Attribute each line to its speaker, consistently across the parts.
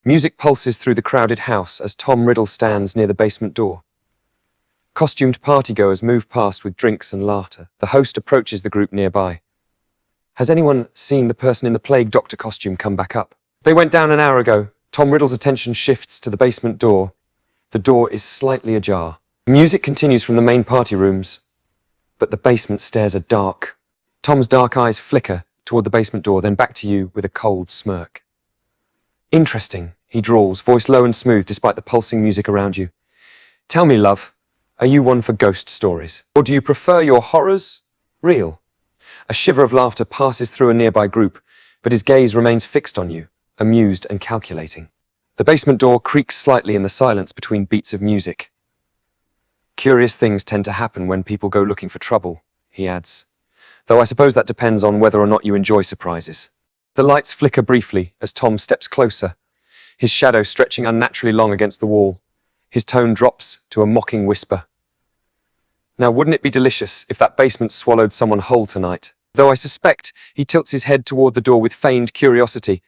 Speaker 1: Music pulses through the crowded house as Tom Riddle stands near the basement door. Costumed partygoers move past with drinks and laughter. The host approaches the group nearby. Has anyone seen the person in the plague doctor costume come back up? They went down an hour ago. Tom Riddle's attention shifts to the basement door. The door is slightly ajar. Music continues from the main party rooms, but the basement stairs are dark. Tom's dark eyes flicker toward the basement door, then back to you with a cold smirk. Interesting, he drawls, voice low and smooth despite the pulsing music around you. Tell me, love, are you one for ghost stories? Or do you prefer your horrors real? A shiver of laughter passes through a nearby group, but his gaze remains fixed on you, amused and calculating. The basement door creaks slightly in the silence between beats of music. Curious things tend to happen when people go looking for trouble, he adds. Though I suppose that depends on whether or not you enjoy surprises. The lights flicker briefly as Tom steps closer, his shadow stretching unnaturally long against the wall. His tone drops to a mocking whisper. Now, wouldn't it be delicious if that basement swallowed someone whole tonight? Though I suspect he tilts his head toward the door with feigned curiosity.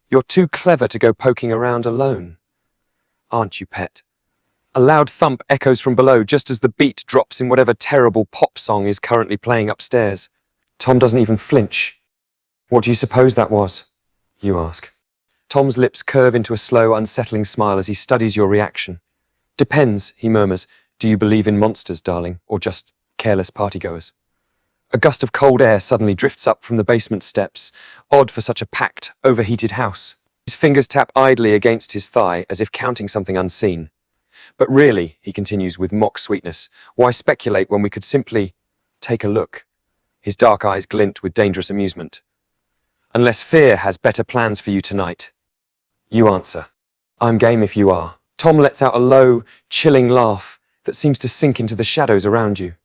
Speaker 1: You're too clever to go poking around alone, aren't you, pet? A loud thump echoes from below just as the beat drops in whatever terrible pop song is currently playing upstairs. Tom doesn't even flinch. What do you suppose that was? You ask. Tom's lips curve into a slow, unsettling smile as he studies your reaction. Depends, he murmurs. Do you believe in monsters, darling, or just careless partygoers? A gust of cold air suddenly drifts up from the basement steps, odd for such a packed, overheated house. His fingers tap idly against his thigh as if counting something unseen. But really, he continues with mock sweetness, why speculate when we could simply take a look? His dark eyes glint with dangerous amusement. Unless fear has better plans for you tonight. You answer. I'm game if you are. Tom lets out a low, chilling laugh that seems to sink into the shadows around you.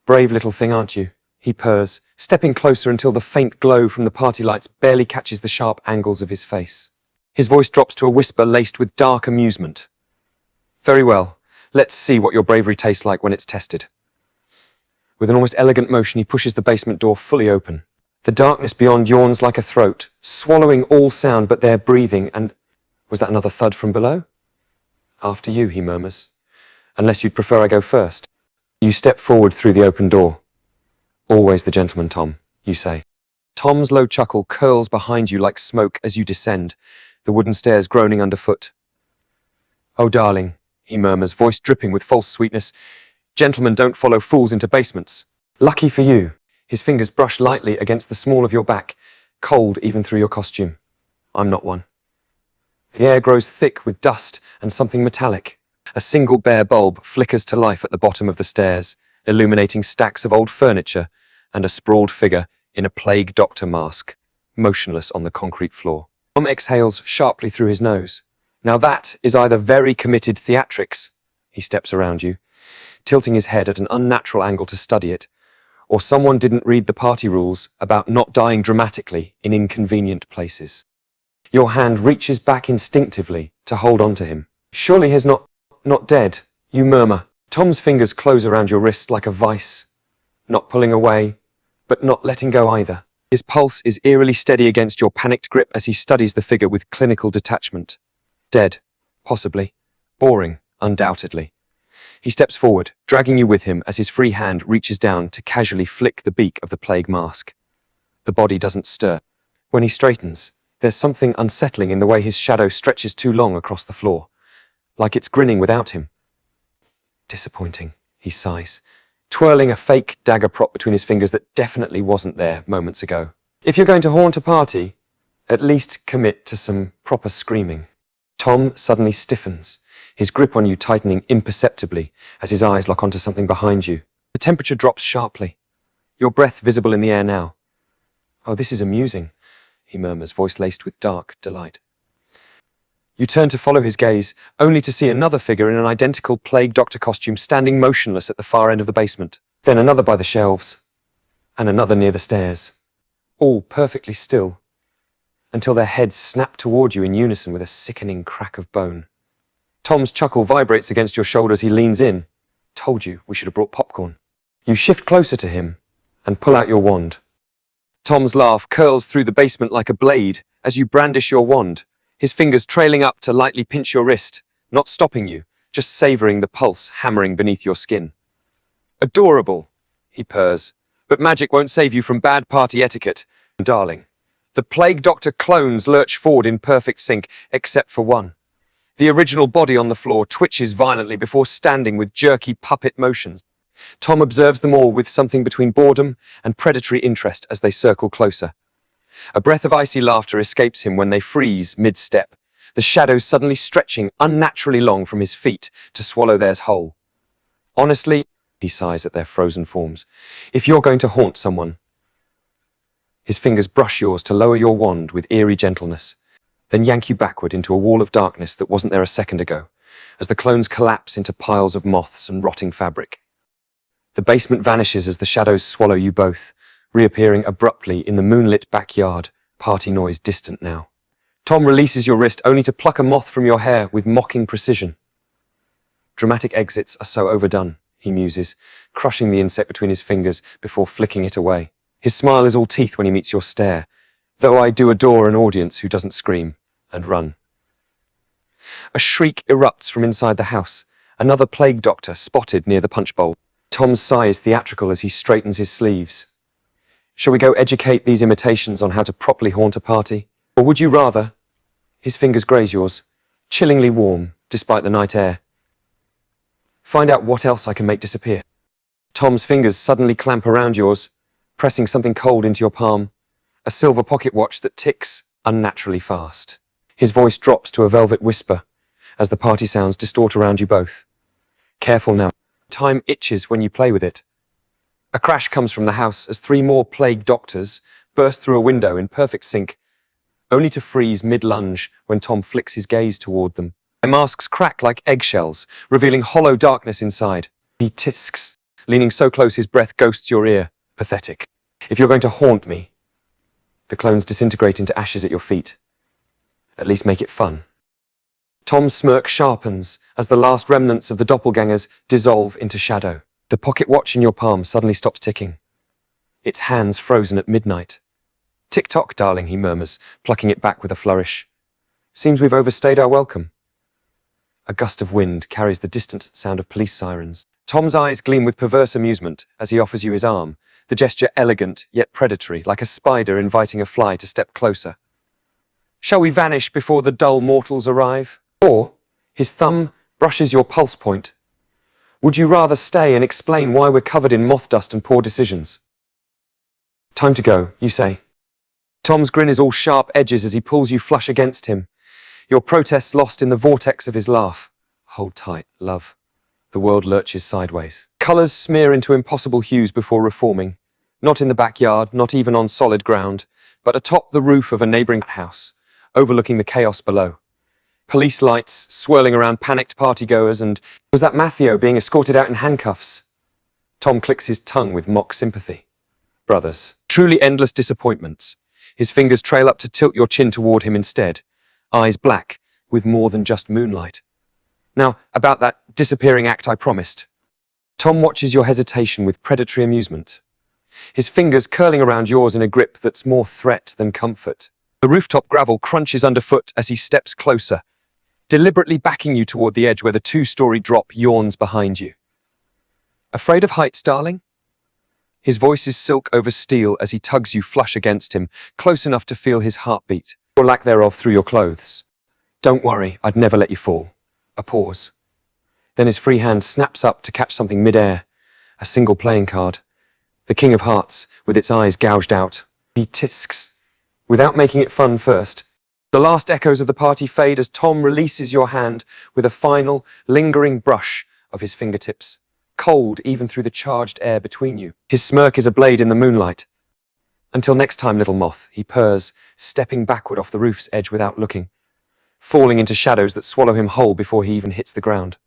Speaker 1: Brave little thing, aren't you? He purrs, stepping closer until the faint glow from the party lights barely catches the sharp angles of his face. His voice drops to a whisper laced with dark amusement. Very well, let's see what your bravery tastes like when it's tested. With an almost elegant motion, he pushes the basement door fully open. The darkness beyond yawns like a throat, swallowing all sound but their breathing, and... Was that another thud from below? After you, he murmurs. Unless you'd prefer I go first. You step forward through the open door. Always the gentleman, Tom, you say. Tom's low chuckle curls behind you like smoke as you descend, the wooden stairs groaning underfoot. Oh, darling, he murmurs, voice dripping with false sweetness. Gentlemen don't follow fools into basements. Lucky for you. His fingers brush lightly against the small of your back, cold even through your costume. I'm not one. The air grows thick with dust and something metallic. A single bare bulb flickers to life at the bottom of the stairs, illuminating stacks of old furniture and a sprawled figure in a plague doctor mask, motionless on the concrete floor. Tom exhales sharply through his nose. Now that is either very committed theatrics, he steps around you, tilting his head at an unnatural angle to study it, or someone didn't read the party rules about not dying dramatically in inconvenient places. Your hand reaches back instinctively to hold on to him. Surely he's not dead, you murmur. Tom's fingers close around your wrist like a vice, not pulling away, but not letting go either. His pulse is eerily steady against your panicked grip as he studies the figure with clinical detachment. Dead, possibly. Boring, undoubtedly. He steps forward, dragging you with him as his free hand reaches down to casually flick the beak of the plague mask. The body doesn't stir. When he straightens, there's something unsettling in the way his shadow stretches too long across the floor, like it's grinning without him. Disappointing, he sighs, twirling a fake dagger prop between his fingers that definitely wasn't there moments ago. If you're going to haunt a party, at least commit to some proper screaming. Tom suddenly stiffens, his grip on you tightening imperceptibly as his eyes lock onto something behind you. The temperature drops sharply, your breath visible in the air now. Oh, this is amusing, he murmurs, voice laced with dark delight. You turn to follow his gaze, only to see another figure in an identical plague doctor costume standing motionless at the far end of the basement. Then another by the shelves, and another near the stairs, all perfectly still, until their heads snap toward you in unison with a sickening crack of bone. Tom's chuckle vibrates against your shoulder as he leans in. Told you we should have brought popcorn. You shift closer to him and pull out your wand. Tom's laugh curls through the basement like a blade as you brandish your wand, his fingers trailing up to lightly pinch your wrist, not stopping you, just savoring the pulse hammering beneath your skin. Adorable, he purrs, but magic won't save you from bad party etiquette, darling. The Plague Doctor clones lurch forward in perfect sync, except for one. The original body on the floor twitches violently before standing with jerky puppet motions. Tom observes them all with something between boredom and predatory interest as they circle closer. A breath of icy laughter escapes him when they freeze mid-step, the shadows suddenly stretching unnaturally long from his feet to swallow theirs whole. Honestly, he sighs at their frozen forms, if you're going to haunt someone. His fingers brush yours to lower your wand with eerie gentleness, then yank you backward into a wall of darkness that wasn't there a second ago, as the clones collapse into piles of moths and rotting fabric. The basement vanishes as the shadows swallow you both, reappearing abruptly in the moonlit backyard, party noise distant now. Tom releases your wrist only to pluck a moth from your hair with mocking precision. Dramatic exits are so overdone, he muses, crushing the insect between his fingers before flicking it away. His smile is all teeth when he meets your stare, though I do adore an audience who doesn't scream and run. A shriek erupts from inside the house, another Plague Doctor spotted near the punch bowl. Tom's sigh is theatrical as he straightens his sleeves. Shall we go educate these imitations on how to properly haunt a party? Or would you rather? His fingers graze yours, chillingly warm despite the night air. Find out what else I can make disappear. Tom's fingers suddenly clamp around yours, pressing something cold into your palm, a silver pocket watch that ticks unnaturally fast. His voice drops to a velvet whisper as the party sounds distort around you both. Careful now. Time itches when you play with it. A crash comes from the house as 3 more Plague Doctors burst through a window in perfect sync, only to freeze mid-lunge when Tom flicks his gaze toward them. Their masks crack like eggshells, revealing hollow darkness inside. He tisks, leaning so close his breath ghosts your ear. Pathetic. If you're going to haunt me, the clones disintegrate into ashes at your feet. At least make it fun. Tom's smirk sharpens as the last remnants of the doppelgangers dissolve into shadow. The pocket watch in your palm suddenly stops ticking, its hands frozen at midnight. Tick-tock, darling, he murmurs, plucking it back with a flourish. Seems we've overstayed our welcome. A gust of wind carries the distant sound of police sirens. Tom's eyes gleam with perverse amusement as he offers you his arm, the gesture elegant yet predatory, like a spider inviting a fly to step closer. Shall we vanish before the dull mortals arrive? Or, his thumb brushes your pulse point. Would you rather stay and explain why we're covered in moth dust and poor decisions? Time to go, you say. Tom's grin is all sharp edges as he pulls you flush against him, your protests lost in the vortex of his laugh. Hold tight, love. The world lurches sideways. Colours smear into impossible hues before reforming, not in the backyard, not even on solid ground, but atop the roof of a neighbouring house, overlooking the chaos below. Police lights swirling around panicked partygoers, and was that Matteo being escorted out in handcuffs? Tom clicks his tongue with mock sympathy. Brothers, truly endless disappointments. His fingers trail up to tilt your chin toward him instead, eyes black with more than just moonlight. Now, about that disappearing act I promised. Tom watches your hesitation with predatory amusement, his fingers curling around yours in a grip that's more threat than comfort. The rooftop gravel crunches underfoot as he steps closer, deliberately backing you toward the edge where the 2-story drop yawns behind you. Afraid of heights, darling? His voice is silk over steel as he tugs you flush against him, close enough to feel his heartbeat, or lack thereof, through your clothes. Don't worry, I'd never let you fall. A pause. Then his free hand snaps up to catch something mid-air, a single playing card. The King of Hearts, with its eyes gouged out. He tisks, without making it fun first. The last echoes of the party fade as Tom releases your hand with a final, lingering brush of his fingertips, cold even through the charged air between you. His smirk is a blade in the moonlight. Until next time, little moth, he purrs, stepping backward off the roof's edge without looking, falling into shadows that swallow him whole before he even hits the ground.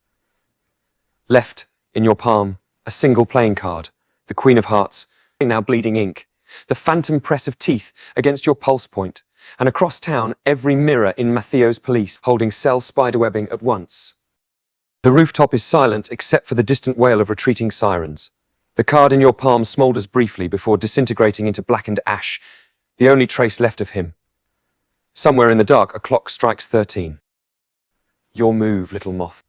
Speaker 1: Left, in your palm, a single playing card, the Queen of Hearts, now bleeding ink, the phantom press of teeth against your pulse point, and across town, every mirror in Mattheo's police holding cell spiderwebbing at once. The rooftop is silent except for the distant wail of retreating sirens. The card in your palm smoulders briefly before disintegrating into blackened ash, the only trace left of him. Somewhere in the dark, a clock strikes 13. Your move, little moth.